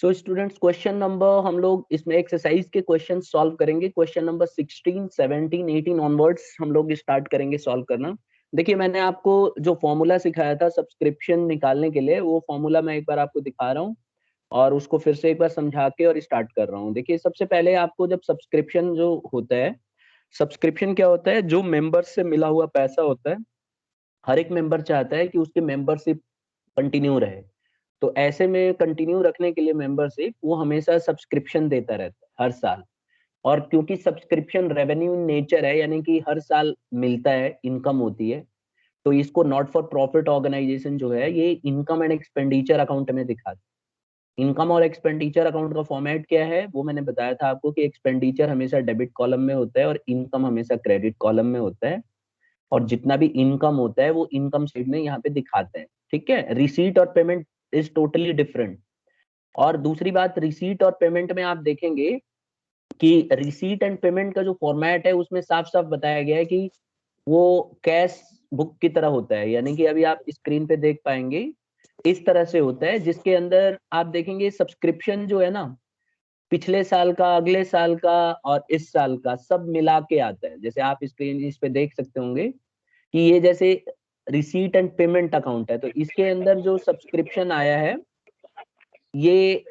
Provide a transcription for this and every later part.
So students, question number हम लोग इसमें एक्सरसाइज के क्वेश्चन सॉल्व करेंगे। क्वेश्चन नंबर 16, 17, 18 ऑनवर्ड्स हम लोग स्टार्ट करेंगे सॉल्व करना। देखिए, मैंने आपको जो फॉर्मूला सिखाया था सब्सक्रिप्शन निकालने के लिए, वो फॉर्मूला मैं एक बार आपको दिखा रहा हूँ और उसको फिर से एक बार समझा के और स्टार्ट कर रहा हूँ। देखिए, सबसे पहले आपको जब सब्सक्रिप्शन जो होता है, सब्सक्रिप्शन क्या होता है? जो मेंबर्स से मिला हुआ पैसा होता है। हर एक मेंबर चाहता है कि उसकी मेंबरशिप कंटिन्यू रहे। तो ऐसे में कंटिन्यू रखने के लिए मेंबरशिप वो हमेशा सब्सक्रिप्शन देता रहता है हर साल। और क्योंकि सब्सक्रिप्शन रेवेन्यू इन नेचर है, यानी कि हर साल मिलता है, इनकम होती है, तो इसको नॉट फॉर प्रॉफिट ऑर्गेनाइजेशन जो है ये इनकम एंड एक्सपेंडिचर अकाउंट में दिखाता है। इनकम और एक्सपेंडिचर अकाउंट का फॉर्मेट क्या है वो मैंने बताया था आपको कि एक्सपेंडिचर हमेशा डेबिट कॉलम में होता है और इनकम हमेशा क्रेडिट कॉलम में होता है। और जितना भी इनकम होता है वो इनकम साइड में यहाँ पे दिखाते हैं। ठीक है, रिसीट और पेमेंट इज टोटली डिफरेंट। और दूसरी बात, रिसीट और पेमेंट में आप देखेंगे कि रिसीट एंड पेमेंट का जो फॉर्मेट है उसमें साफ साफ बताया गया है कि वो कैश बुक की तरह होता है। यानी कि अभी आप स्क्रीन पे देख पाएंगे, इस तरह से होता है जिसके अंदर आप देखेंगे सब्सक्रिप्शन जो है ना, पिछले साल का, अगले साल का और इस साल का सब मिला के आता है। जैसे आप स्क्रीन इस पे देख सकते होंगे कि ये जैसे रिसीट एंड पेमेंट अकाउंट है, तो इसके अंदर जो सब्सक्रिप्शन आया है, ये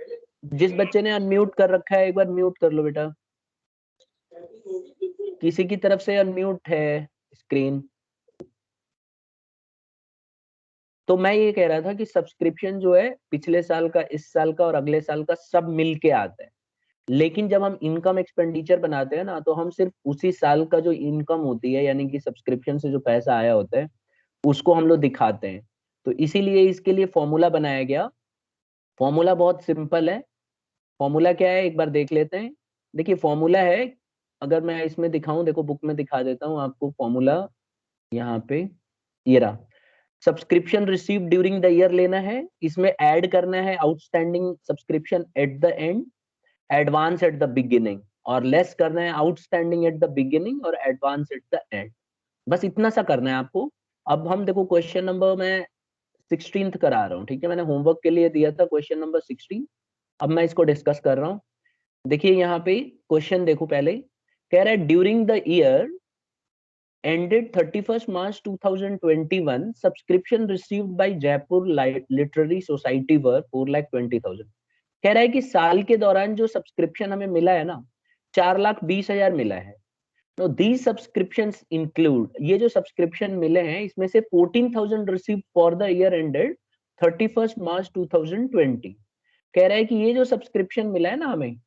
जिस बच्चे ने अनम्यूट कर रखा है एक बार म्यूट कर लो बेटा। किसी की तरफ से अनम्यूट है स्क्रीन। तो मैं ये कह रहा था कि सब्सक्रिप्शन जो है पिछले साल का, इस साल का और अगले साल का सब मिल के आता है। लेकिन जब हम इनकम एक्सपेंडिचर बनाते हैं ना, तो हम सिर्फ उसी साल का जो इनकम होती है, यानी कि सब्सक्रिप्शन से जो पैसा आया होता है, उसको हम लोग दिखाते हैं। तो इसीलिए इसके लिए फॉर्मूला बनाया गया। फॉर्मूला बहुत सिंपल है। फॉर्मूला क्या है एक बार देख लेते हैं। देखिए, फॉर्मूला है, अगर मैं इसमें दिखाऊं, देखो बुक में दिखा देता हूँ आपको फॉर्मूला। यहाँ पे ये रहा। Subscription receive during the year लेना है, इसमें ऐड करना है outstanding subscription at the and, advance at the beginning, और लेस करना है आउटस्टैंडिंग एट द बिगिनिंग और एडवांस एट द एंड। बस इतना सा करना है आपको। अब हम देखो क्वेश्चन नंबर मैं 16 करा रहा हूँ। ठीक है, मैंने होमवर्क के लिए दिया था क्वेश्चन नंबर 16। अब मैं इसको डिस्कस कर रहा हूँ। देखिए यहाँ पे क्वेश्चन देखो, पहले कह रहा है during the year ended 31st March 2021, subscription received by Jaipur Literary Society were 4,20,000। कह रहा है कि साल के दौरान जो सब्सक्रिप्शन हमें मिला है ना, 4,20,000 मिला है। नो दीज सब्सक्रिप्शंस इंक्लूड, ये जो सब्सक्रिप्शन मिले हैं इसमें से 14,000 receive for the year ended 31st March 2020। कह रहा है कि ये जो सब्सक्रिप्शन मिला है ना हमें,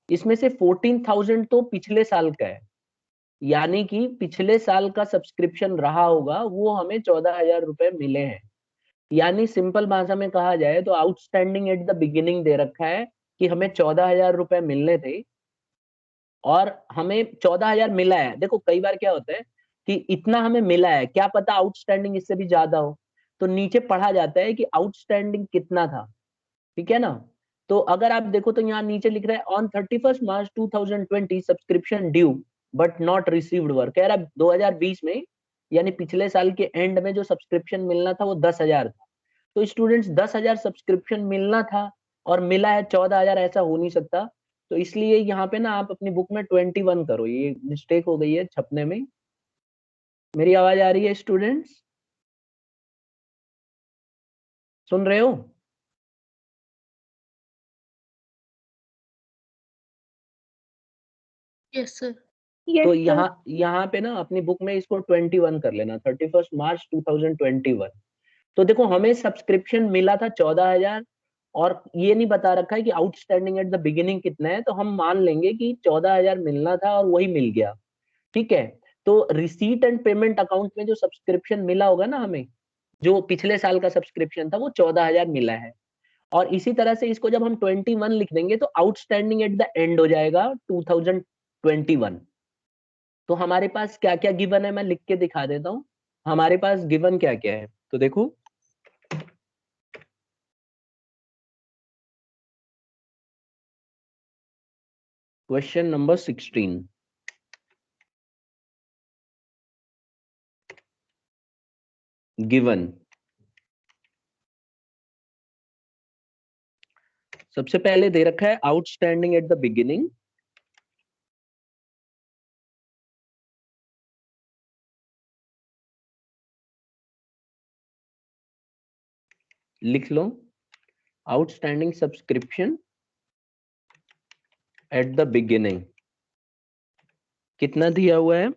इसमें से 14,000 तो पिछले साल का है। यानी कि पिछले साल का सब्सक्रिप्शन रहा होगा, वो हमें 14,000 रुपए मिले हैं। यानी सिंपल भाषा में कहा जाए तो outstanding at the beginning they रखा है कि हमें 14,000 रुपए मिलने थे और हमें 14,000 मिला है। देखो कई बार क्या होता है कि इतना हमें मिला है, क्या पता आउटस्टैंडिंग इससे भी ज्यादा हो, तो नीचे पढ़ा जाता है कि आउटस्टैंडिंग कितना था। ठीक है ना? तो अगर आप देखो तो यहाँ नीचे लिख रहा है on 31st March 2020 subscription due but not received वर। कह रहा है 2020 में, यानी पिछले साल के एंड में जो सब्सक्रिप्शन मिलना था वो 10,000 था। तो स्टूडेंट्स, 10,000 सब्सक्रिप्शन मिलना था और मिला है 14,000, ऐसा हो नहीं सकता। तो इसलिए यहाँ पे ना आप अपनी बुक में 21 करो, ये मिस्टेक हो गई है छपने में। मेरी आवाज आ रही है स्टूडेंट्स? सुन रहे हो? Yes sir. तो यस सर। यहाँ पे ना अपनी बुक में इसको 21 कर लेना, 31st March 2021। तो देखो हमें सब्सक्रिप्शन मिला था 14,000 और ये नहीं बता रखा है कि आउटस्टैंडिंग एट द बिगिनिंग कितना है, तो हम मान लेंगे कि 14,000 मिलना था और वही मिल गया। ठीक है, तो रिसीट एंड पेमेंट अकाउंट में जो सब्सक्रिप्शन मिला होगा ना हमें, जो पिछले साल का सब्सक्रिप्शन था, वो 14,000 मिला है। और इसी तरह से इसको जब हम 21 लिख देंगे तो आउटस्टैंडिंग एट द एंड हो जाएगा 2021। तो हमारे पास क्या क्या गिवन है मैं लिख के दिखा देता हूँ। हमारे पास गिवन क्या क्या है, तो देखो क्वेश्चन नंबर 16 गिवन। सबसे पहले दे रखा है आउटस्टैंडिंग एट द बिगिनिंग, लिख लो outstanding subscription at the beginning कितना दिया हुआ है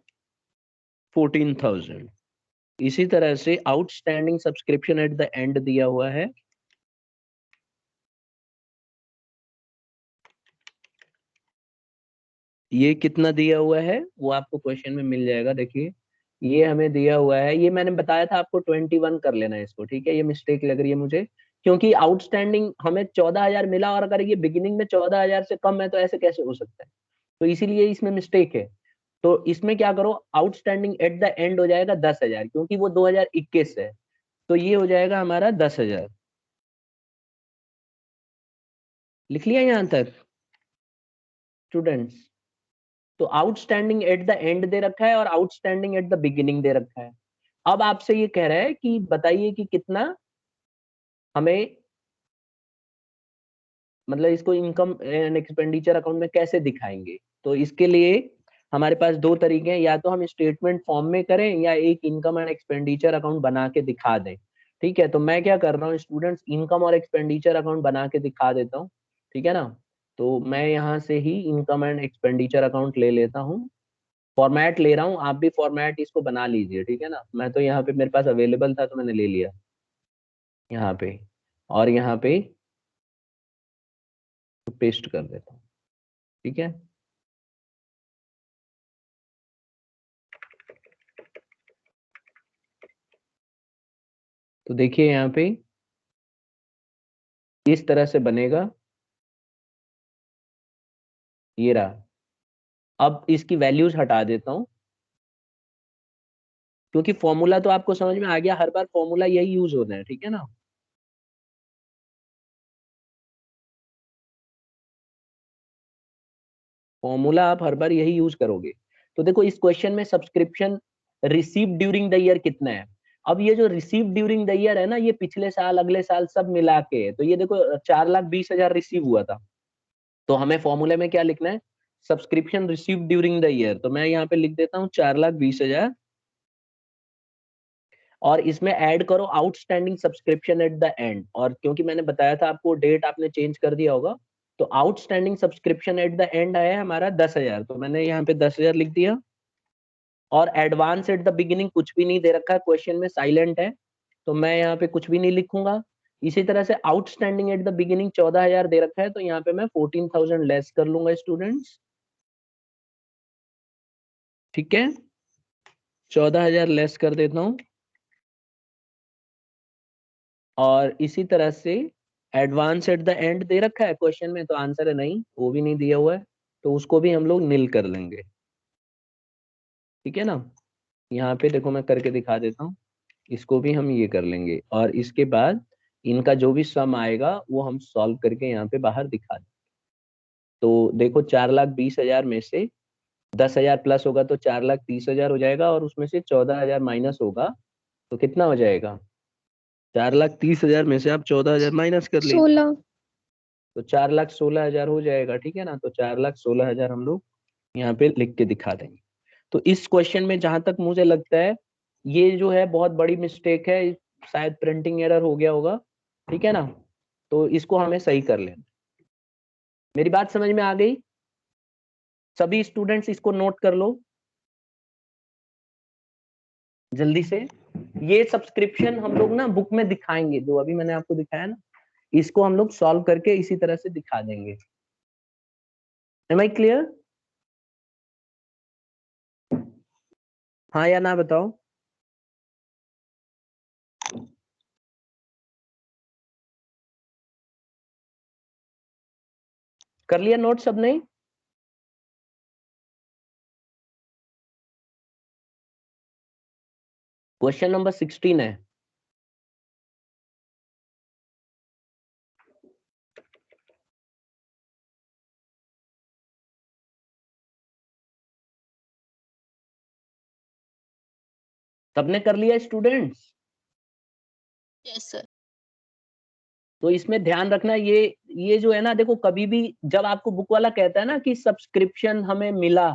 14,000। इसी तरह से outstanding subscription at the end दिया हुआ है, ये कितना दिया हुआ है वो आपको क्वेश्चन में मिल जाएगा। देखिए ये हमें दिया हुआ है, ये मैंने बताया था आपको 21 कर लेना है इसको, ठीक है। ये मिस्टेक लग रही है मुझे, क्योंकि आउटस्टैंडिंग हमें 14,000 मिला और अगर ये बिगिनिंग में 14,000 से कम है तो ऐसे कैसे हो सकता है, तो इसीलिए इसमें मिस्टेक है। तो इसमें क्या करो, आउटस्टैंडिंग एट द एंड हो जाएगा 10,000, क्योंकि वो 2021 है, तो ये हो जाएगा हमारा 10,000। लिख लिया यहाँ तक स्टूडेंट्स? तो outstanding at the and they रखा है और outstanding at the beginning they रखा है। अब आपसे ये कह रहा है कि बताइए कि कितना हमें, मतलब इसको इनकम एंड एक्सपेंडिचर अकाउंट में कैसे दिखाएंगे। तो इसके लिए हमारे पास दो तरीके हैं, या तो हम स्टेटमेंट फॉर्म में करें या एक इनकम एंड एक्सपेंडिचर अकाउंट बना के दिखा दें। ठीक है, तो मैं क्या कर रहा हूँ स्टूडेंट्स, इनकम और एक्सपेंडिचर अकाउंट बना के दिखा देता हूँ, ठीक है ना। तो मैं यहाँ से ही इनकम एंड एक्सपेंडिचर अकाउंट ले लेता हूँ, फॉर्मेट ले रहा हूँ, आप भी फॉर्मेट इसको बना लीजिए, ठीक है ना। मैं तो यहाँ पे मेरे पास अवेलेबल था तो मैंने ले लिया यहाँ पे, और यहाँ पे पेस्ट कर देता हूँ, ठीक है। तो देखिए यहाँ पे इस तरह से बनेगा, ये रहा। अब इसकी वैल्यूज हटा देता हूँ, क्योंकि फॉर्मूला तो आपको समझ में आ गया, हर बार फॉर्मूला यही यूज होना है, ठीक है ना। फॉर्मूला आप हर बार यही यूज करोगे। तो देखो इस क्वेश्चन में subscription receive during the year कितना है। अब ये जो रिसीव ड्यूरिंग द ईयर है ना, ये पिछले साल अगले साल सब मिला के है। तो ये देखो 4,20,000 रिसीव हुआ था, तो हमें फॉर्मूले में क्या लिखना है, subscription receive during the year. तो मैं यहाँ पे लिख देता हूँ 4,20,000, और इसमें ऐड करो outstanding subscription at the and. और क्योंकि मैंने बताया था आपको डेट आपने चेंज कर दिया होगा, तो outstanding subscription at the and आया हमारा 10,000, तो मैंने यहाँ पे 10,000 लिख दिया। और एडवांस एट द बिगिनिंग कुछ भी नहीं दे रखा है, क्वेश्चन में साइलेंट है, तो मैं यहाँ पे कुछ भी नहीं लिखूंगा। इसी तरह से आउटस्टैंडिंग एट द बिगिनिंग 14,000 दे रखा है, तो यहाँ पे मैं 14,000 लेस कर लूंगा स्टूडेंट्स, ठीक है। 14,000 लेस कर देता हूँ। और इसी तरह से advance at the and they रखा है क्वेश्चन में, तो आंसर है नहीं, वो भी नहीं दिया हुआ है, तो उसको भी हम लोग नील कर लेंगे, ठीक है ना। यहाँ पे देखो मैं करके दिखा देता हूँ, इसको भी हम ये कर लेंगे, और इसके बाद इनका जो भी सम आएगा वो हम सॉल्व करके यहाँ पे बाहर दिखा दें। तो देखो 4,20,000 में से 10,000 प्लस होगा तो 4,30,000 हो जाएगा, और उसमें से 14,000 माइनस होगा तो कितना हो जाएगा, 4,30,000 में से आप 14,000 माइनस कर लीजिए, 16। तो 4,16,000 हो जाएगा, ठीक है ना। तो 4,16,000 हम लोग यहाँ पे लिख के दिखा देंगे। तो इस क्वेश्चन में जहां तक मुझे लगता है ये जो है बहुत बड़ी मिस्टेक है, शायद प्रिंटिंग एरर हो गया होगा, ठीक है ना। तो इसको हमें सही कर लेना। मेरी बात समझ में आ गई? सभी स्टूडेंट्स इसको नोट कर लो जल्दी से। ये सब्सक्रिप्शन हम लोग ना बुक में दिखाएंगे, जो अभी मैंने आपको दिखाया ना, इसको हम लोग सॉल्व करके इसी तरह से दिखा देंगे। Am I clear? हाँ या ना बताओ। कर लिया नोट सबने? क्वेश्चन नंबर 16 है। सबने कर लिया स्टूडेंट्स? Yes sir. तो इसमें ध्यान रखना, ये जो है ना, देखो कभी भी जब आपको बुक वाला कहता है ना कि सब्सक्रिप्शन हमें मिला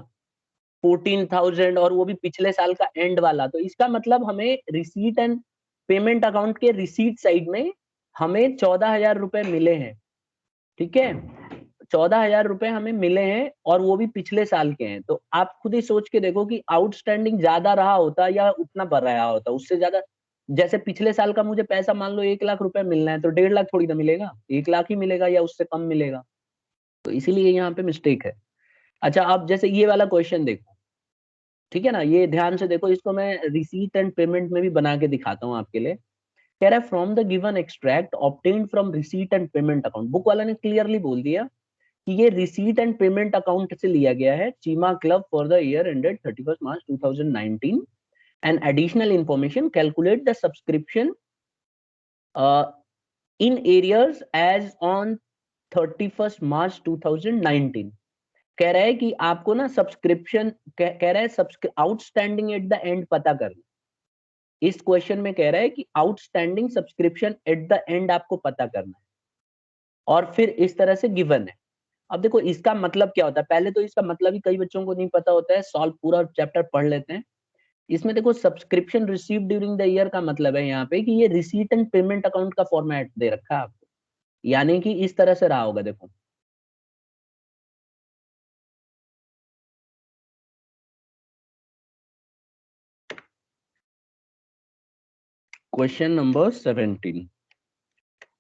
14,000 और वो भी पिछले साल का एंड वाला, तो इसका मतलब हमें रिसीट एंड पेमेंट अकाउंट के रिसीट साइड में हमें 14,000 रुपए मिले हैं। ठीक है, 14,000 रुपए हमें मिले हैं और वो भी पिछले साल के हैं। तो आप खुद ही सोच के देखो कि आउटस्टैंडिंग ज्यादा रहा होता या उतना बढ़ रहा होता, उससे ज्यादा। जैसे पिछले साल का मुझे पैसा मान लो 1 लाख रुपए मिलना है, तो 1.5 लाख थोड़ी ना मिलेगा, 1 लाख ही मिलेगा या उससे कम मिलेगा। तो इसीलिए यहाँ पे मिस्टेक है। अच्छा, आप जैसे ये वाला क्वेश्चन देखो, ठीक है ना, ये ध्यान से देखो, इसको मैं रिसीट एंड पेमेंट में भी बना के दिखाता हूँ आपके लिए। कह रहा है from the given extract obtained from receipt and payment account, book वाला ने क्लियरली बोल दिया कि ये रिसीट एंड पेमेंट अकाउंट से लिया गया है, Cheema club for the year ended 31 March 2019, and additional information calculate the subscription in arrears as on 31 March 2019। कह रहा है कि आपको ना सब्सक्रिप्शन, कह रहा है आउटस्टैंडिंग एट द एंड पता करना। इस क्वेश्चन में कह रहा है कि outstanding subscription at the and आपको पता करना है, और फिर इस तरह से गिवन है। अब देखो इसका मतलब क्या होता है, पहले तो इसका मतलब ही कई बच्चों को नहीं पता होता है, सॉल्व पूरा चैप्टर पढ़ लेते हैं। इसमें देखो subscription receive during the year का मतलब है यहाँ पे कि ये रिसीट एंड पेमेंट अकाउंट का फॉर्मेट दे रखा है आपको, यानी कि इस तरह से रहा होगा। देखो क्वेश्चन नंबर 17,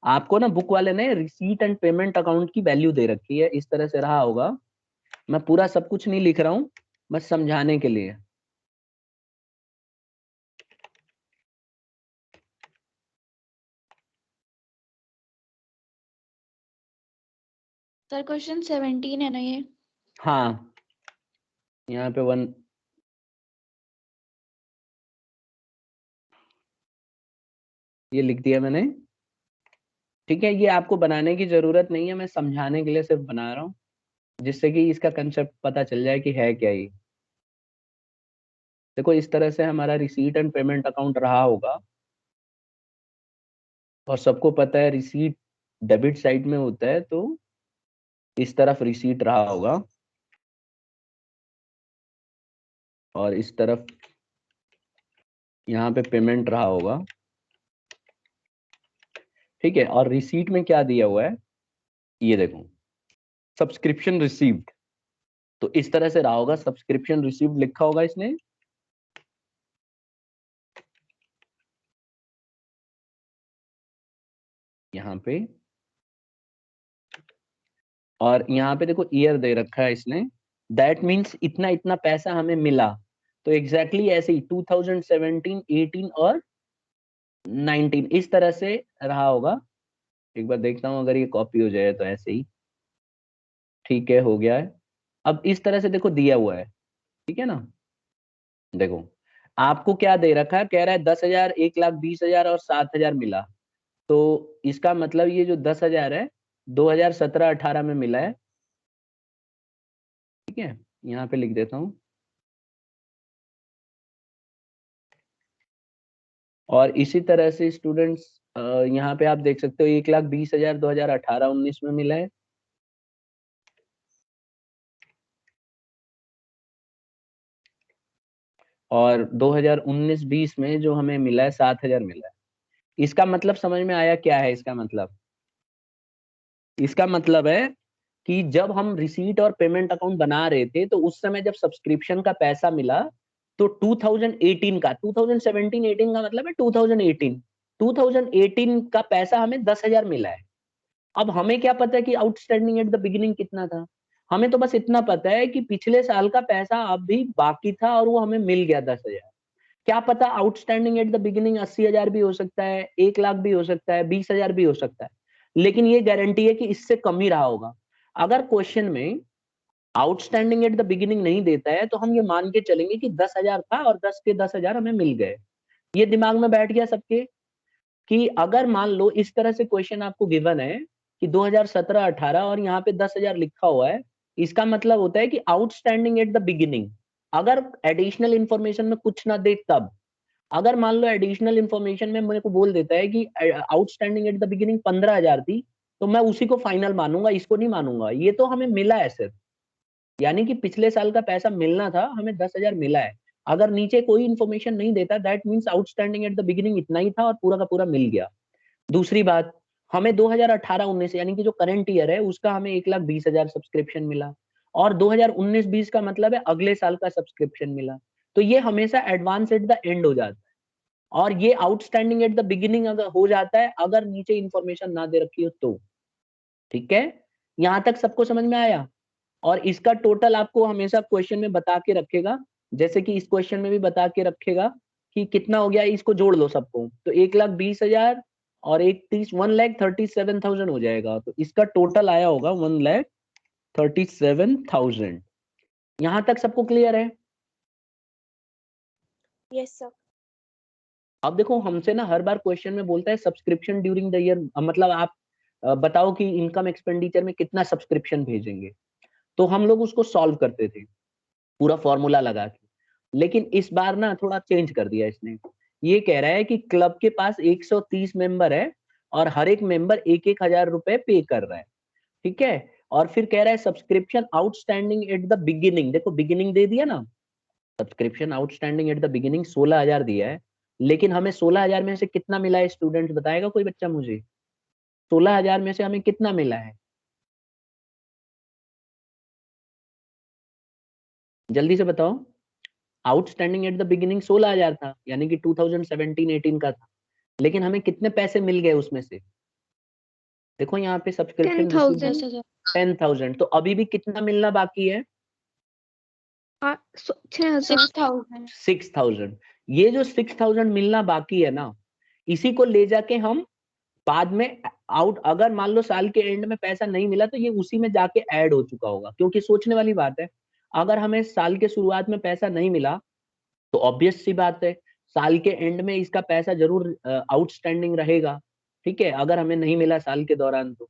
आपको ना बुक वाले ने रिसीट एंड पेमेंट अकाउंट की वैल्यू दे रखी है, इस तरह से रहा होगा। मैं पूरा सब कुछ नहीं लिख रहा हूं, बस समझाने के लिए। सर क्वेश्चन 17 है ना ये? हाँ, यहाँ पे वन, ये लिख दिया मैंने। ठीक है, ये आपको बनाने की जरूरत नहीं है, मैं समझाने के लिए सिर्फ बना रहा हूँ, जिससे कि इसका कंसेप्ट पता चल जाए कि है क्या ये। देखो इस तरह से हमारा रिसीट एंड पेमेंट अकाउंट रहा होगा, और सबको पता है रिसीट डेबिट साइड में होता है, तो इस तरफ रिसीट रहा होगा और इस तरफ यहाँ पे पेमेंट रहा होगा। ठीक है, और रिसीट में क्या दिया हुआ है, ये देखो सब्सक्रिप्शन रिसीव्ड, तो इस तरह से रहा होगा, सब्सक्रिप्शन रिसीव्ड लिखा होगा इसने, यहाँ पे, और यहाँ पे देखो ईयर दे रखा है इसने, दैट मीन्स इतना इतना पैसा हमें मिला। तो एग्जैक्टली ऐसे ही 2017, 18 और 19 इस तरह से रहा होगा। एक बार देखता हूँ अगर ये कॉपी हो जाए तो ऐसे ही। ठीक है, हो गया है। अब इस तरह से देखो दिया हुआ है, ठीक है ना। देखो आपको क्या दे रखा है, कह रहा है 10,000, 1,20,000 और 7,000 मिला। तो इसका मतलब ये जो 10,000 है 2017-18 में मिला है। ठीक है, यहाँ पे लिख देता हूँ। और इसी तरह से स्टूडेंट्स, यहाँ पे आप देख सकते हो 1,20,000 2018-19 में मिला है, और 2019-20 में जो हमें मिला है 7,000 मिला है। इसका मतलब समझ में आया क्या है इसका मतलब? इसका मतलब है कि जब हम रिसीट और पेमेंट अकाउंट बना रहे थे, तो उस समय जब सब्सक्रिप्शन का पैसा मिला, तो 2018 का, 2017-18 का मतलब है 2018, 2018 का पैसा हमें 10,000 मिला है। अब हमें क्या पता है कि आउटस्टैंडिंग एट द बिगिनिंग कितना था? हमें तो बस इतना पता है कि पिछले साल का पैसा अभी बाकी था और वो हमें मिल गया 10,000। क्या पता आउटस्टैंडिंग एट द बिगिनिंग 80,000 भी हो सकता है, 1 लाख भी हो सकता है, 20,000 भी हो सकता है, लेकिन ये गारंटी है कि इससे कम ही रहा होगा। अगर क्वेश्चन में आउटस्टैंडिंग एट द बिगिनिंग नहीं देता है, तो हम ये मान के चलेंगे कि 10,000 था और 10 के 10,000 हमें मिल गए। ये दिमाग में बैठ गया सबके, कि अगर मान लो इस तरह से क्वेश्चन आपको गिवन है कि 2017-18 और यहाँ पे 10,000 लिखा हुआ है, इसका मतलब होता है कि आउटस्टैंडिंग एट द बिगिनिंग, अगर एडिशनल इंफॉर्मेशन में कुछ ना दे तब, अगर मान लो एडिशनल इन्फॉर्मेशन में मेरे को बोल देता है कि आउटस्टैंडिंग एट द बिगिनिंग 15,000 थी, तो मैं उसी को फाइनल मानूंगा, इसको नहीं मानूंगा। ये तो हमें मिला है सिर्फ, यानी कि पिछले साल का पैसा मिलना था, हमें 10,000 मिला है। अगर नीचे कोई इन्फॉर्मेशन नहीं देता, that means outstanding at the beginning इतना ही था और पूरा का पूरा मिल गया। दूसरी बात, हमें 2018-19 यानी कि जो करंट ईयर है उसका हमें 1,20,000 सब्सक्रिप्शन मिला, और 2019-20 का मतलब है अगले साल का सब्सक्रिप्शन मिला। तो ये हमेशा एडवांस एट द एंड हो जाता है, और ये आउटस्टैंडिंग एट द बिगिनिंग अगर हो जाता है, अगर नीचे इन्फॉर्मेशन ना दे रखी हो तो। ठीक है, यहां तक सबको समझ में आया? और इसका टोटल आपको हमेशा क्वेश्चन में बता के रखेगा, जैसे कि इस क्वेश्चन में भी बता के रखेगा कि कितना हो गया, इसको जोड़ लो सबको, तो 1,20,000 और 1,37,000 हो जाएगा। तो इसका टोटल आया होगा 1,37,000। यहां तक सबको क्लियर है? Yes sir. अब देखो, हमसे ना हर बार क्वेश्चन में बोलता है सब्सक्रिप्शन ड्यूरिंग द ईयर, मतलब आप बताओ कि इनकम एक्सपेंडिचर में कितना सब्सक्रिप्शन भेजेंगे। तो हम लोग उसको सॉल्व करते थे पूरा फॉर्मूला लगा के। लेकिन इस बार ना थोड़ा चेंज कर दिया इसने। ये कह रहा है कि क्लब के पास 130 मेंबर है और हर एक मेंबर 1,000 रुपए पे कर रहा है। ठीक है, और फिर कह रहा है subscription outstanding at the beginning, देखो बिगिनिंग दे दिया ना, subscription outstanding at the beginning 16,000 दिया है, लेकिन हमें 16,000 में से कितना मिला है? स्टूडेंट बताएगा कोई बच्चा मुझे, 16,000 में से हमें कितना मिला है? जल्दी से बताओ। आउटस्टैंडिंग एट द बिगिनिंग 16,000 था, यानी कि 2017-18 का था, लेकिन हमें कितने पैसे मिल गए उसमें से? देखो यहाँ पे सब्सक्रिप्शन 10,000 10,000, तो अभी भी कितना मिलना बाकी है? 6,000 6,000। ये जो 6,000 मिलना बाकी है ना, इसी को ले जाके हम बाद में अगर मान लो साल के एंड में पैसा नहीं मिला, तो ये उसी में जाके ऐड हो चुका होगा। क्योंकि सोचने वाली बात है, अगर हमें साल के शुरुआत में पैसा नहीं मिला, तो ऑब्वियस सी बात है साल के एंड में इसका पैसा जरूर आउटस्टैंडिंग रहेगा। ठीक है, अगर हमें नहीं मिला साल के दौरान तो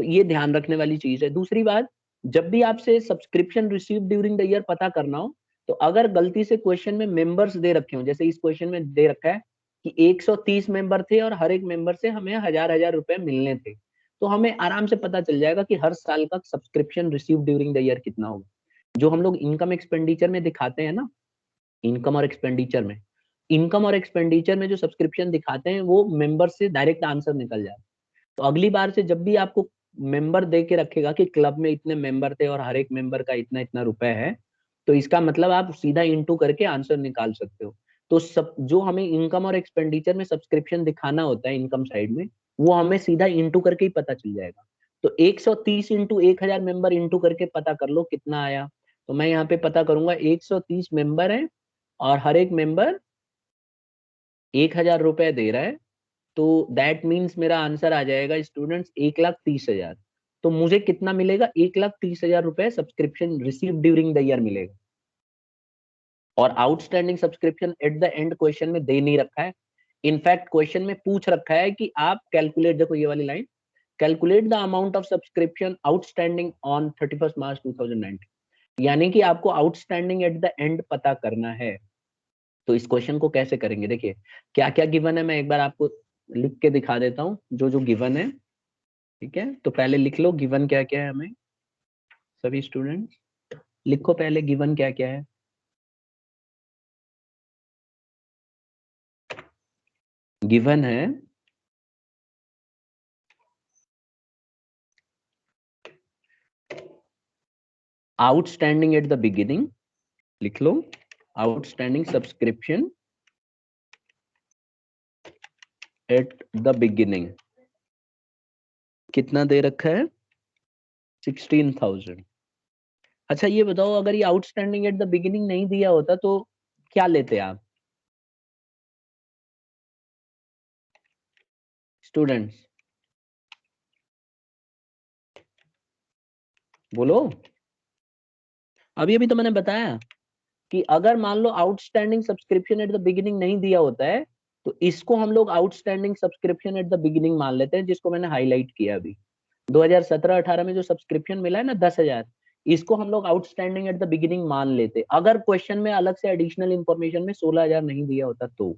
ये ध्यान रखने वाली चीज है। दूसरी बात, जब भी आपसे subscription receive during the year पता करना हो, तो अगर गलती से क्वेश्चन में मेंबर्स दे रखे हो, जैसे इस क्वेश्चन में दे रखा है कि 130 मेंबर थे और हर एक मेंबर से हमें 1,000 रुपए मिलने थे, तो हमें आराम से पता चल जाएगा कि हर साल का subscription receive during the year कितना होगा। जो हम लोग इनकम एक्सपेंडिचर में दिखाते हैं ना, इनकम और एक्सपेंडिचर में, इनकम और एक्सपेंडिचर में जो सब्सक्रिप्शन दिखाते हैं वो मेंबर से डायरेक्ट आंसर निकल जाता है। तो अगली बार से जब भी आपको मेंबर दे के रखेगा कि क्लब में इतने मेंबर थे और हर एक मेंबर का इतना इतना रुपए है, तो इसका मतलब आप सीधा इंटू करके आंसर निकाल सकते हो। तो सब जो हमें इनकम और एक्सपेंडिचर में सब्सक्रिप्शन दिखाना होता है इनकम साइड में, वो हमें सीधा इंटू करके ही पता चल जाएगा। तो 130 इंटू 1,000 मेंबर इंटू करके पता कर लो कितना आया। तो मैं यहाँ पे पता करूंगा 130 मेंबर है और हर एक मेंबर 1,000 रुपए दे रहा है, तो दैट मीन्स मेरा आंसर आ जाएगा स्टूडेंट्स 1,30,000। तो मुझे कितना मिलेगा? 1,30,000 रुपए subscription receive during the year मिलेगा। और outstanding subscription at the and question में दे नहीं रखा है। इनफैक्ट क्वेश्चन में पूछ रखा है कि आप कैलकुलेट, देखो ये वाली line, calculate the amount of subscription outstanding on 31 March 2019, यानी कि आपको आउटस्टैंडिंग एट द एंड पता करना है। तो इस क्वेश्चन को कैसे करेंगे? देखिए क्या क्या गिवन है, मैं एक बार आपको लिख के दिखा देता हूँ जो जो गिवन है। ठीक है, तो पहले लिख लो गिवन क्या क्या है हमें। सभी स्टूडेंट्स लिखो पहले गिवन क्या क्या है। गिवन है आउटस्टैंडिंग एट द बिगिनिंग, लिख लो outstanding subscription at the beginning कितना दे रखा है? 16,000। अच्छा ये बताओ, अगर ये आउटस्टैंडिंग एट द बिगिनिंग नहीं दिया होता तो क्या लेते आप स्टूडेंट्स? बोलो। अभी अभी तो मैंने बताया कि अगर मान लो outstanding subscription at the beginning नहीं दिया होता है, तो इसको हम लोग outstanding subscription at the beginning मान लेते हैं, जिसको मैंने हाईलाइट किया अभी। 2017-18 में जो सब्सक्रिप्शन मिला है ना 10,000, इसको हम लोग आउटस्टैंडिंग एट द बिगिनिंग मान लेते, अगर क्वेश्चन में अलग से एडिशनल इंफॉर्मेशन में 16,000 नहीं दिया होता तो।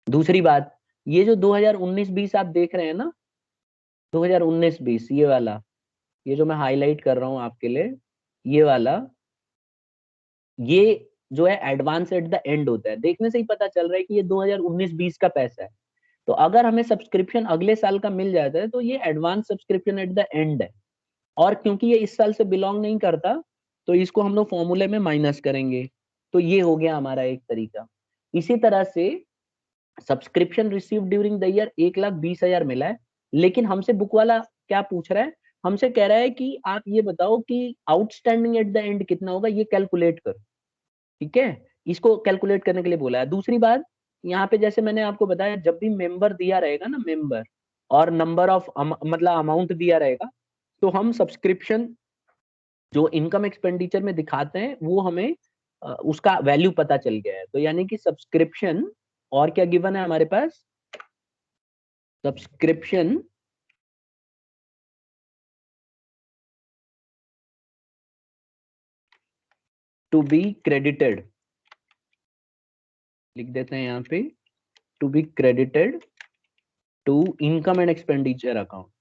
दूसरी बात, ये जो 2019-20 आप देख रहे हैं ना, 2019-20 ये वाला, ये जो मैं हाईलाइट कर रहा हूँ आपके लिए, ये वाला, ये जो है एडवांस एट द एंड होता है। देखने से ही पता चल रहा है कि ये 2019-20 का पैसा है। तो अगर हमें सब्सक्रिप्शन अगले साल का मिल जाता है तो ये advance subscription at the and है। और क्योंकि ये इस साल से बिलोंग नहीं करता, तो इसको हम लोग फॉर्मूले में माइनस करेंगे। तो ये हो गया हमारा एक तरीका। इसी तरह से subscription receive during the year 1,20,000 मिला है, लेकिन हमसे बुक वाला क्या पूछ रहा है, हमसे कह रहा है कि आप ये बताओ कि आउटस्टैंडिंग एट द एंड कितना होगा, ये कैलकुलेट करो। ठीक है, इसको कैलकुलेट करने के लिए बोला है। दूसरी बात, यहाँ पे जैसे मैंने आपको बताया, जब भी मेंबर दिया रहेगा ना, मेंबर और नंबर ऑफ मतलब अमाउंट दिया रहेगा, तो हम सब्सक्रिप्शन जो इनकम एक्सपेंडिचर में दिखाते हैं वो हमें उसका वैल्यू पता चल गया है। तो यानी कि सब्सक्रिप्शन, और क्या गिवन है हमारे पास, सब्सक्रिप्शन टू बी क्रेडिटेड, लिख देते हैं यहाँ पे, to be credited to income and expenditure account.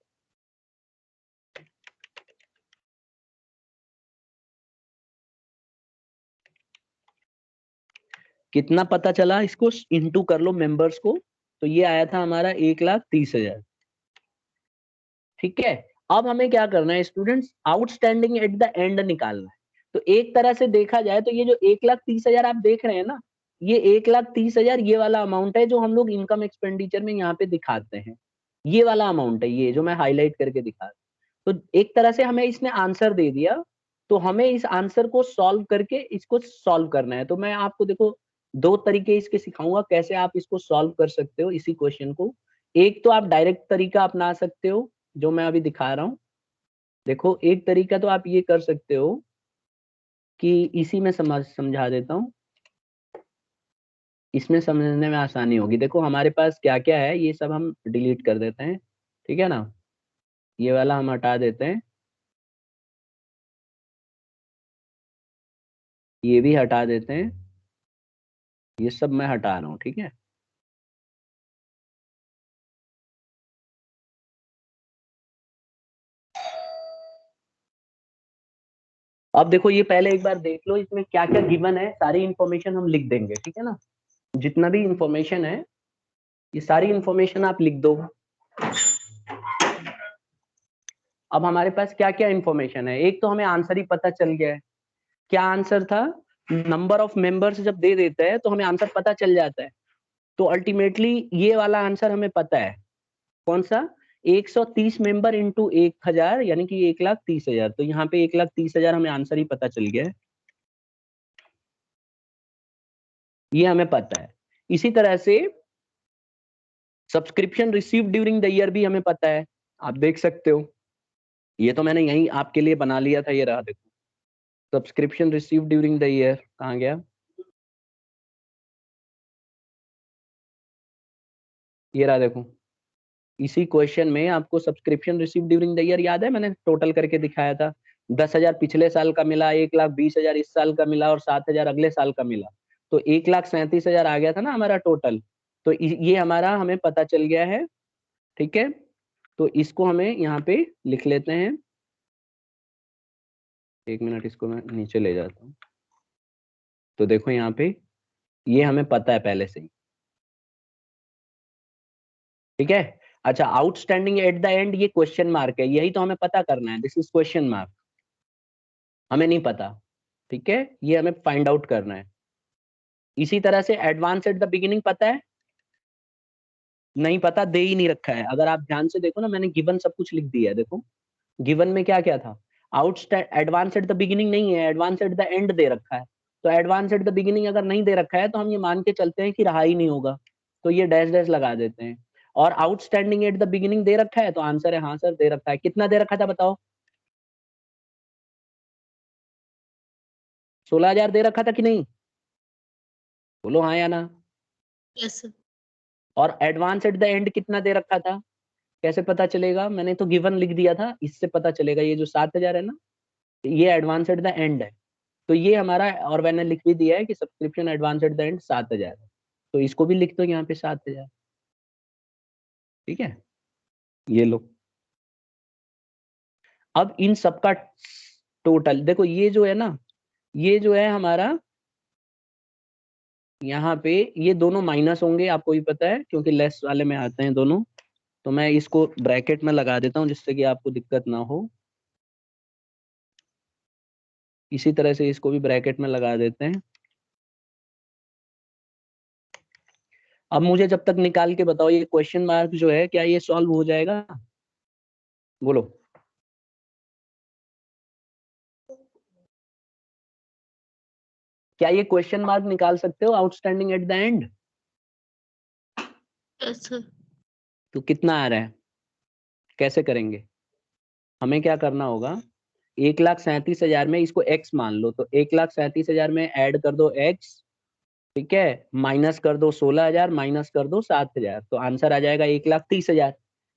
कितना पता चला, इसको इंटू कर लो मेंबर्स को, तो ये आया था हमारा 1,30,000। ठीक है, अब हमें क्या करना है students, outstanding at the and निकालना है। तो एक तरह से देखा जाए तो ये जो 1,30,000 आप देख रहे हैं ना, ये 1,30,000 ये वाला अमाउंट है जो हम लोग इनकम एक्सपेंडिचर में यहाँ पे दिखाते हैं। ये वाला अमाउंट है, ये जो मैं हाईलाइट करके दिखा, तो एक तरह से हमें इसने आंसर दे दिया। तो हमें इस आंसर को सॉल्व करके इसको सॉल्व करना है। तो मैं आपको देखो दो तरीके इसके सिखाऊंगा कैसे आप इसको सॉल्व कर सकते हो इसी क्वेश्चन को। एक तो आप डायरेक्ट तरीका अपना सकते हो जो मैं अभी दिखा रहा हूँ। देखो एक तरीका तो आप ये कर सकते हो कि इसी में समझा देता हूँ, इसमें समझने में आसानी होगी। देखो हमारे पास क्या क्या है, ये सब हम डिलीट कर देते हैं, ठीक है ना, ये वाला हम हटा देते हैं, ये भी हटा देते हैं, ये सब मैं हटा रहा हूँ, ठीक है। अब देखो ये पहले एक बार देख लो इसमें क्या क्या गिवन है, सारी इंफॉर्मेशन हम लिख देंगे, ठीक है ना। जितना भी इंफॉर्मेशन है ये सारी इंफॉर्मेशन आप लिख दो। अब हमारे पास क्या क्या इंफॉर्मेशन है, एक तो हमें आंसर ही पता चल गया है। क्या आंसर था, नंबर ऑफ मेंबर्स जब दे देता है तो हमें आंसर पता चल जाता है। तो अल्टीमेटली ये वाला आंसर हमें पता है, कौन सा, 130 मेंबर इंटू 1,000 यानी कि 1,30,000। तो यहाँ पे 1,30,000 हमें आंसर ही पता चल गया है, ये हमें पता है। इसी तरह से subscription receive during the year भी हमें पता है, आप देख सकते हो, ये तो मैंने यही आपके लिए बना लिया था, ये रहा देखो, subscription receive during the year कहाँ गया, ये रहा देखो। इसी क्वेश्चन में आपको subscription receive during the year याद है, मैंने टोटल करके दिखाया था, 10,000 पिछले साल का मिला, 1,20,000 इस साल का मिला और 7,000 अगले साल का मिला। तो 1,37,000 आ गया था ना हमारा टोटल। तो ये हमारा हमें पता चल गया है, ठीक है। तो इसको हमें यहाँ पे लिख लेते हैं, एक मिनट इसको मैं नीचे ले जाता हूँ। तो देखो यहाँ पे ये हमें पता है पहले से ही, ठीक है। अच्छा, आउटस्टैंडिंग एट द एंड ये क्वेश्चन मार्क है, यही तो हमें पता करना है, दिस इज क्वेश्चन मार्क, हमें नहीं पता, ठीक है, ये हमें फाइंड आउट करना है। इसी तरह से एडवांस एट द बिगिनिंग पता है, नहीं पता, दे ही नहीं रखा है। अगर आप ध्यान से देखो ना, मैंने गिवन सब कुछ लिख दिया है, देखो गिवन में क्या क्या था, एडवांस एट द बिगिनिंग नहीं है, advance at the and they रखा है। तो एडवांस एट द बिगिनिंग अगर नहीं दे रखा है तो हम ये मान के चलते हैं कि रहा ही नहीं होगा, तो ये डैश डैश लगा देते हैं। और outstanding at the beginning they रखा है, तो आंसर है हाँ सर दे रखा है। कितना दे रखा था बताओ, 16,000 दे रखा था कि नहीं, बोलो हाँ या ना। Yes sir. और एडवांस एट द एंड कितना दे रखा था, कैसे पता चलेगा, मैंने तो गिवन लिख दिया था, इससे पता चलेगा, ये जो 7,000 है ना, ये एडवांस एट द एंड है। तो ये हमारा, और मैंने लिख भी दिया है कि subscription advance at the and 7,000 है। तो इसको भी लिख दो यहाँ पे 7,000। ठीक है, ये लो। अब इन सबका टोटल देखो, ये जो है ना, ये जो है हमारा यहाँ पे, ये दोनों माइनस होंगे, आपको भी पता है, क्योंकि लेस वाले में आते हैं दोनों। तो मैं इसको ब्रैकेट में लगा देता हूँ जिससे कि आपको दिक्कत ना हो। इसी तरह से इसको भी ब्रैकेट में लगा देते हैं। अब मुझे जब तक निकाल के बताओ, ये क्वेश्चन मार्क जो है, क्या ये सॉल्व हो जाएगा? बोलो। क्या ये क्वेश्चन मार्क निकाल सकते हो आउटस्टैंडिंग एट द एंड? तो कितना आ रहा है, कैसे करेंगे? हमें क्या करना होगा, 1,37,000 में इसको x मान लो, तो 1,37,000 में ऐड कर दो x, ठीक है, माइनस कर दो 16,000, माइनस कर दो 7,000, तो आंसर आ जाएगा 1,30,000।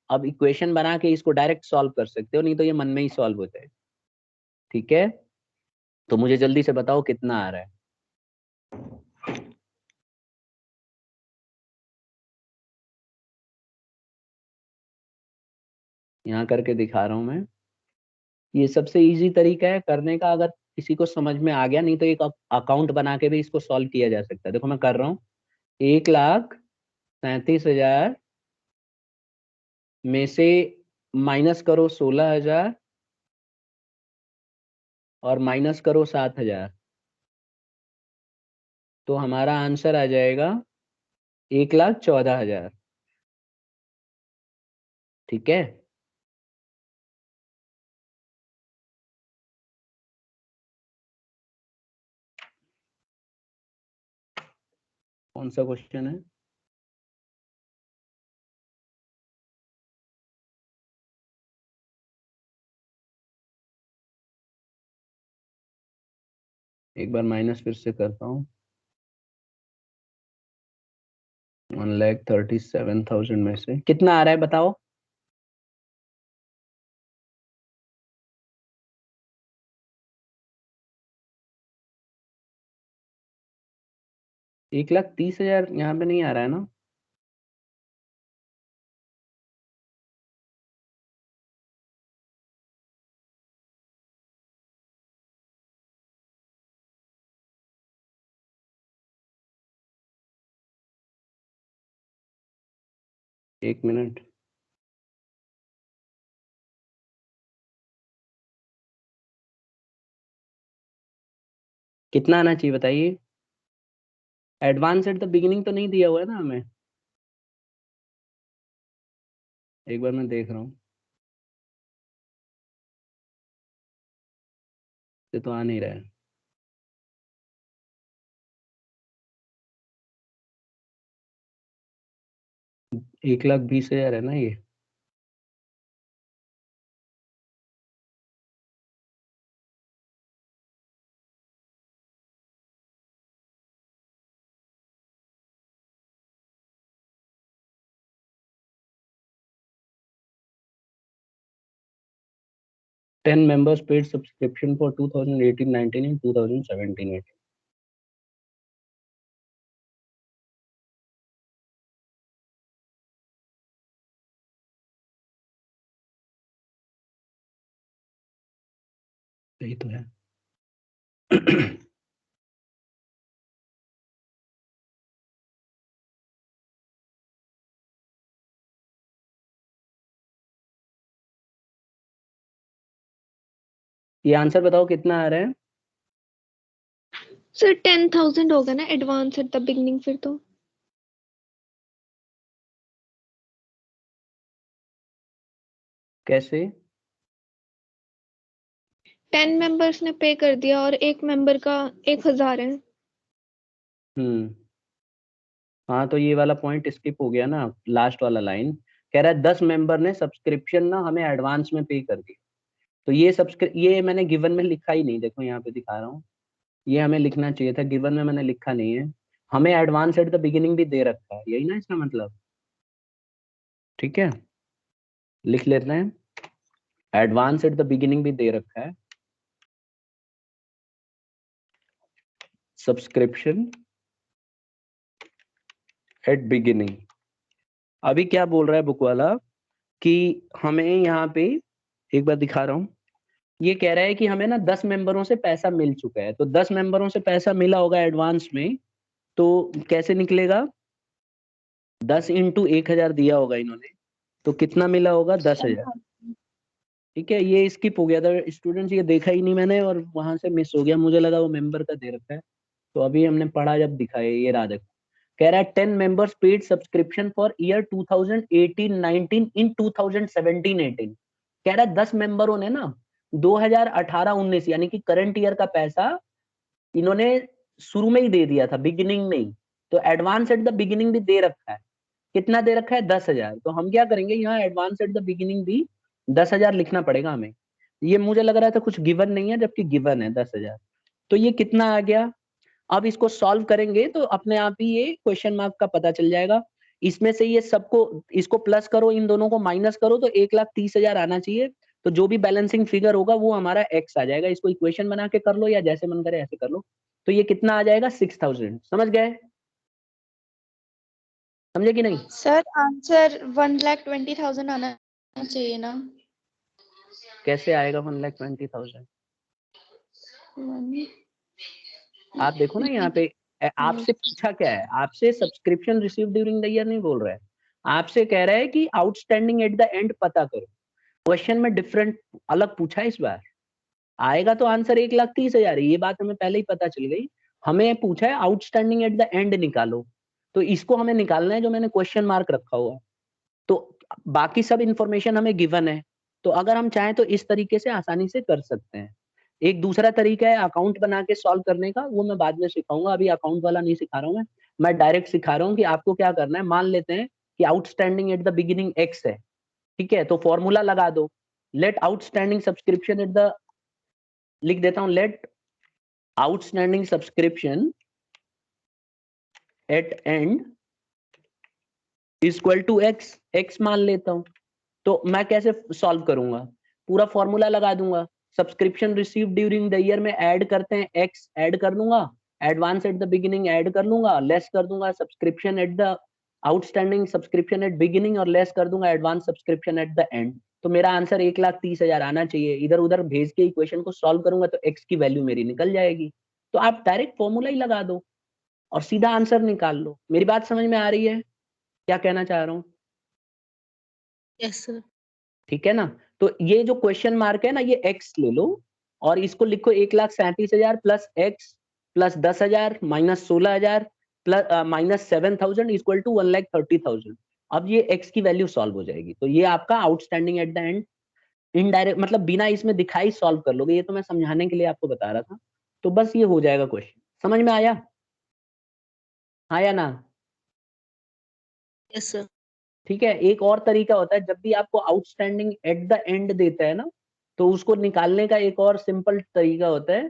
अब इक्वेशन बना के इसको डायरेक्ट सॉल्व कर सकते हो, नहीं तो ये मन में ही सॉल्व होता है। ठीक है, तो मुझे जल्दी से बताओ कितना आ रहा है। यहाँ करके दिखा रहा हूं मैं। ये सबसे इजी तरीका है करने का, अगर किसी को समझ में आ गया, नहीं तो एक अकाउंट बना के भी इसको सॉल्व किया जा सकता है। देखो मैं कर रहा हूँ, 1,37,000 में से माइनस करो 16,000 और माइनस करो 7,000, तो हमारा आंसर आ जाएगा 1,14,000। ठीक है, कौन सा क्वेश्चन है? एक बार माइनस फिर से करता हूँ। 1,37,000 में से कितना आ रहा है बताओ? एक लाख 30,000 यहाँ पे नहीं आ रहा है ना? एक मिनट, कितना आना चाहिए बताइए? एडवांस एट द बिगिनिंग तो नहीं दिया हुआ है ना हमें? एक बार मैं देख रहा हूँ, ये तो आ नहीं रहा है। 1,20,000 है ना ये? Ten members paid subscription for 2018-19 and 2017-18। यही तो है। ये आंसर बताओ कितना आ रहा है? सर 10,000 होगा ना एडवांस एट द बिगनिंग फिर तो। कैसे? 10 मेंबर्स ने पे कर दिया और एक मेंबर का 1,000 है। हाँ, तो ये वाला पॉइंट स्किप हो गया ना, लास्ट वाला लाइन। कह रहा है 10 मेंबर ने सब्सक्रिप्शन ना हमें एडवांस में पे कर दी। तो ये मैंने गिवन में लिखा ही नहीं, देखो यहाँ पे दिखा रहा हूँ। ये हमें लिखना चाहिए था, गिवन में मैंने लिखा नहीं है। हमें एडवांस एट द बिगिनिंग भी दे रखा है, यही ना इसका मतलब? ठीक है, लिख लेते हैं, एडवांस एट द बिगिनिंग भी दे रखा है। Subscription at beginning. अभी क्या बोल रहा है बुक वाला कि हमें यहाँ पे एक बार दिखा रहा हूँ, ये कह रहा है कि हमें ना 10 मेंबरों से पैसा मिल चुका है, तो 10 मेंबरों से पैसा मिला होगा एडवांस में, तो कैसे निकलेगा? 10 इंटू 1,000 दिया होगा इन्होंने, तो कितना मिला होगा? 10,000। ठीक है, ये स्किप हो गया था स्टूडेंट्स, ये देखा ही नहीं मैंने और वहां से मिस हो गया, मुझे लगा वो मेंबर का दे रखा है। तो अभी हमने पढ़ा जब दिखा है, ये रहा देखो। कह रहा है 10 members paid subscription for year 2018-19 इन 2017-18। कह रहा है 10 मेंबरों ने ना 2018-19 यानी कि करंट ईयर का पैसा इन्होंने शुरू में ही दे दिया था, बिगिनिंग में ही। तो एडवांस एट द बिगिनिंग भी दे रखा है। कितना दे रखा है? 10,000। तो हम क्या करेंगे, यहाँ एडवांस एट द बिगिनिंग भी 10,000 लिखना पड़ेगा हमें। ये मुझे लग रहा था कुछ गिवन नहीं है, जबकि गिवन है 10,000। तो ये कितना आ गया? अब इसको सॉल्व करेंगे तो अपने आप ही ये क्वेश्चन मार्क का पता चल जाएगा। इसमें से ये सबको, इसको प्लस करो, इन दोनों को माइनस करो, तो 1,30,000 आना चाहिए। तो जो भी बैलेंसिंग फिगर होगा वो हमारा एक्स आ जाएगा। इसको इक्वेशन बना के कर लो या जैसे मन करे ऐसे कर लो। तो ये कितना आ जाएगा? 6,000। समझ गए? समझे कि नहीं? सर आंसर 1,20,000 आना चाहिए ना? कैसे आएगा 1,20,000? आप देखो ना यहाँ पे, आपसे पूछा क्या है? आपसे subscription receive during the year नहीं बोल रहा है, आपसे कह रहा है कि आउटस्टैंडिंग एट द एंड पता करो। क्वेश्चन में डिफरेंट अलग पूछा है इस बार। आएगा तो आंसर 1,30,000 है, ये बात हमें पहले ही पता चल गई। हमें पूछा है आउटस्टैंडिंग एट द एंड निकालो, तो इसको हमें निकालना है जो मैंने क्वेश्चन मार्क रखा हुआ। तो बाकी सब इंफॉर्मेशन हमें गिवन है, तो अगर हम चाहें तो इस तरीके से आसानी से कर सकते हैं। एक दूसरा तरीका है अकाउंट बना के सॉल्व करने का, वो मैं बाद में सिखाऊंगा, अभी अकाउंट वाला नहीं सिखा रहा हूँ मैं डायरेक्ट सिखा रहा हूँ कि आपको क्या करना है। मान लेते हैं कि outstanding at the beginning X है, ठीक है, तो फॉर्मूला लगा दो, let outstanding subscription at the, लिख देता हूं, let outstanding subscription at end equal to X, X मान लेता हूं। तो मैं कैसे सॉल्व करूंगा? पूरा फॉर्मूला लगा दूंगा, subscription receive during the year में ऐड करते हैं, एक्स ऐड कर लूंगा, advance at the beginning add कर लूंगा, लेस कर दूंगा subscription at the outstanding subscription at beginning, और लेस कर दूंगा advance subscription at the and. तो मेरा आंसर 1,30,000 आना चाहिए। इधर उधर भेज के इक्वेशन को सॉल्व करूंगा तो एक्स की वैल्यू मेरी निकल जाएगी। तो आप डायरेक्ट फॉर्मूला ही लगा दो और सीधा आंसर निकाल लो। मेरी बात समझ में आ रही है? क्या कहना चाह रहा हूँ? Yes sir. ठीक है ना? तो ये जो क्वेश्चन मार्क है ना, ये एक्स ले लो और इसको लिखो 1,37,000 plus X plus 10,000 minus 16,000 plus minus 7,000 equal to 1,30,000। अब ये एक्स की वैल्यू सॉल्व हो जाएगी, तो ये आपका outstanding at the and indirect, मतलब बिना इसमें दिखाई सॉल्व कर लोगे। ये तो मैं समझाने के लिए आपको बता रहा था, तो बस ये हो जाएगा क्वेश्चन। समझ में आया? आया ना? Yes sir. ठीक है, एक और तरीका होता है, जब भी आपको आउटस्टैंडिंग एट द एंड देता है ना, तो उसको निकालने का एक और सिंपल तरीका होता है,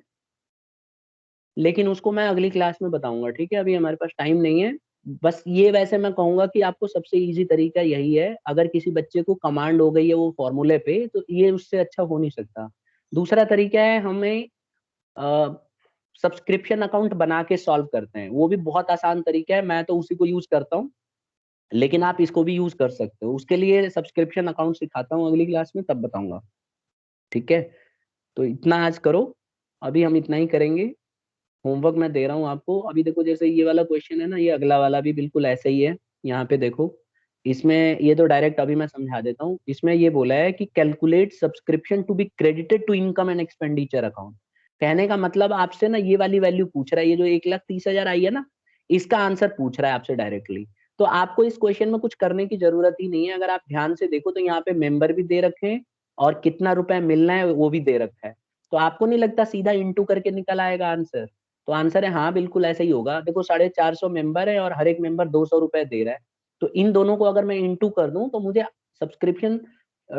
लेकिन उसको मैं अगली क्लास में बताऊंगा। ठीक है, अभी हमारे पास टाइम नहीं है। बस ये वैसे मैं कहूंगा कि आपको सबसे इजी तरीका यही है, अगर किसी बच्चे को कमांड हो गई है वो फॉर्मूले पे, तो ये उससे अच्छा हो नहीं सकता। दूसरा तरीका है, हमें सब्सक्रिप्शन अकाउंट बना के सॉल्व करते हैं, वो भी बहुत आसान तरीका है, मैं तो उसी को यूज करता हूँ, लेकिन आप इसको भी यूज कर सकते हो। उसके लिए सब्सक्रिप्शन अकाउंट सिखाता हूँ अगली क्लास में, तब बताऊंगा। ठीक है, तो इतना आज करो, अभी हम इतना ही करेंगे। होमवर्क मैं दे रहा हूँ आपको। अभी देखो, जैसे ये वाला क्वेश्चन है ना, ये अगला वाला भी बिल्कुल ऐसे ही है। यहाँ पे देखो, इसमें ये तो डायरेक्ट अभी मैं समझा देता हूँ। इसमें ये बोला है कि calculate subscription to be credited to income and expenditure account. कहने का मतलब आपसे ना ये वाली वैल्यू पूछ रहा है, ये जो 1,30,000 आई है ना, इसका आंसर पूछ रहा है आपसे डायरेक्टली। तो आपको इस क्वेश्चन में कुछ करने की जरूरत ही नहीं है। अगर आप ध्यान से देखो तो यहाँ पे मेंबर भी दे रखे हैं और कितना रुपए मिलना है वो भी दे रखा है। तो आपको नहीं लगता सीधा इंटू करके निकल आएगा आंसर? तो आंसर है हाँ, बिल्कुल ऐसा ही होगा। देखो 450 मेंबर है और हर एक मेंबर 200 रुपए दे रहा है, तो इन दोनों को अगर मैं इंटू कर दूं तो मुझे subscription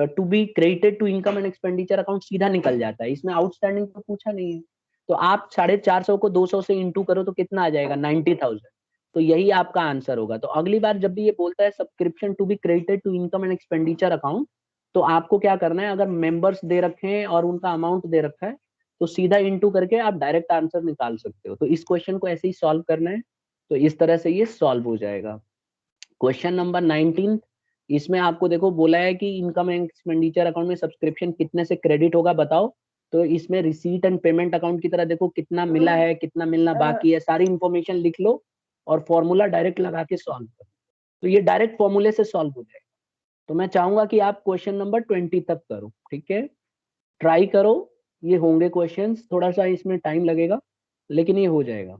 to be credited to income and expenditure account सीधा निकल जाता है। इसमें आउटस्टैंडिंग तो पूछा नहीं है। तो आप 450 को 200 से इंटू करो तो कितना आ जाएगा? 90,000। तो यही आपका आंसर होगा। तो अगली बार जब भी ये बोलता है subscription to be credited to income and expenditure account, तो आपको क्या करना है, अगर मेंबर्स दे रखे हैं और उनका अमाउंट दे रखा है, तो सीधा इंटू करके आप डायरेक्ट आंसर निकाल सकते हो। तो इस क्वेश्चन को ऐसे ही सॉल्व करना है, तो इस तरह से ये सॉल्व हो जाएगा। क्वेश्चन नंबर 19, इसमें आपको देखो बोला है कि इनकम एंड एक्सपेंडिचर अकाउंट में सब्सक्रिप्शन कितने से क्रेडिट होगा बताओ। तो इसमें रिसीट एंड पेमेंट अकाउंट की तरह देखो कितना मिला है, कितना मिलना बाकी है, सारी इंफॉर्मेशन लिख लो और फॉर्मूला डायरेक्ट लगा के सॉल्व करो। तो ये डायरेक्ट फॉर्मूले से सॉल्व हो जाएगा। तो मैं चाहूंगा कि आप क्वेश्चन नंबर 20 तक करो, ठीक है, ट्राई करो। ये होंगे क्वेश्चंस, थोड़ा सा इसमें टाइम लगेगा लेकिन ये हो जाएगा।